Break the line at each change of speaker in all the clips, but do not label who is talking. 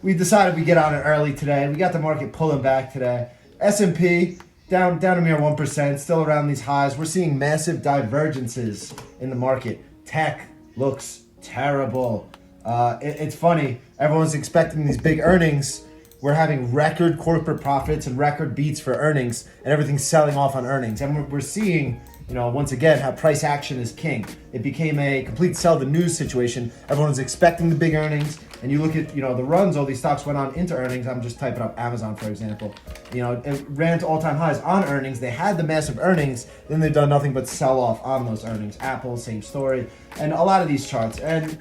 we decided we'd get on it early today. We got the market pulling back today. S&P down a mere 1%, still around these highs. We're seeing massive divergences in the market. Tech looks terrible. It's funny. Everyone's expecting these big earnings. We're having record corporate profits and record beats for earnings, and everything's selling off on earnings. And we're seeing, once again, how price action is king. It became a complete sell the news situation. Everyone's expecting the big earnings, and you look at, the runs all these stocks went on into earnings. I'm just typing up Amazon, for example. It ran to all-time highs on earnings. They had the massive earnings, then they've done nothing but sell off on those earnings. Apple, same story, and a lot of these charts. And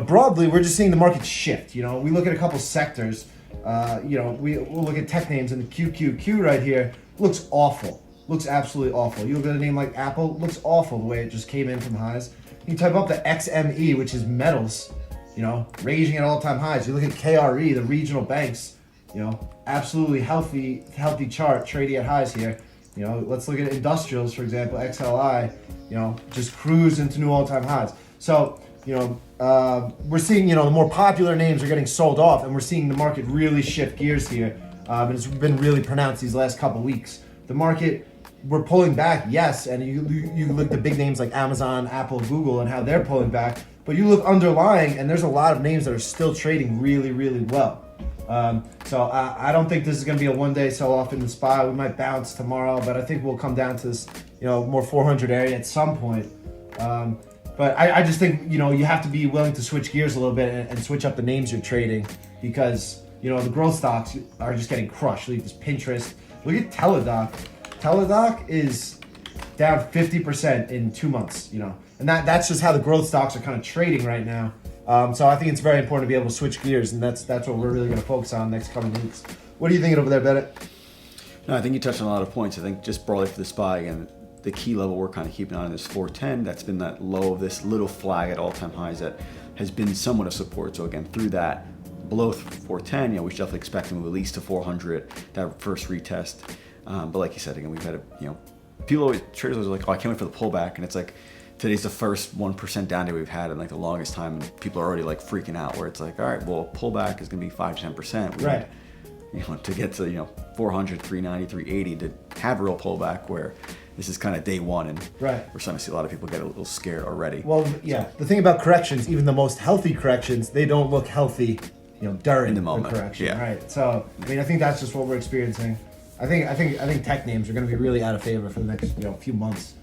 broadly, we're just seeing the market shift. We look at a couple sectors. We'll look at tech names, and the QQQ right here looks awful. Looks absolutely awful. You look at a name like Apple, looks awful the way it just came in from highs. You type up the XME, which is metals, raging at all-time highs. You look at KRE, the regional banks, absolutely healthy chart, trading at highs here. Let's look at industrials, for example, XLI, just cruise into new all-time highs. So, we're seeing, the more popular names are getting sold off, and we're seeing the market really shift gears here. And it's been really pronounced these last couple weeks. The market, we're pulling back, yes, and you look at the big names like Amazon, Apple, Google, and how they're pulling back, but you look underlying, and there's a lot of names that are still trading really, really well. So I don't think this is going to be a one-day sell-off in the SPY. We might bounce tomorrow, but I think we'll come down to this, more 400 area at some point. But I just think, you have to be willing to switch gears a little bit and switch up the names you're trading, because, the growth stocks are just getting crushed. Look at this Pinterest. Look at Teladoc. Teladoc is down 50% in 2 months, and that's just how the growth stocks are kind of trading right now. So I think it's very important to be able to switch gears, and that's what we're really going to focus on next coming weeks. What are you thinking over there, Bennett?
No, I think you touched on a lot of points. I think just broadly for the SPY, again, the key level we're kind of keeping on is 410. That's been that low of this little flag at all-time highs that has been somewhat of support. So again, through that, below 410, we should definitely expect to move at least to 400, that first retest. But like you said, again, we've had traders are like, oh, I can't wait for the pullback. And it's like, today's the first 1% down day we've had in like the longest time. And people are already like freaking out, where it's like, all right, well, pullback is going to be 5 to 10%.
Right.
To get to, 400, 390, 380 to have a real pullback, where this is kind of day one, and
right.
We're starting to see a lot of people get a little scared already.
Well, yeah. The thing about corrections, even the most healthy corrections, they don't look healthy, during
the moment.
The correction.
Yeah.
Right. So, I think that's just what we're experiencing. I think tech names are going to be really out of favor for the next, few months.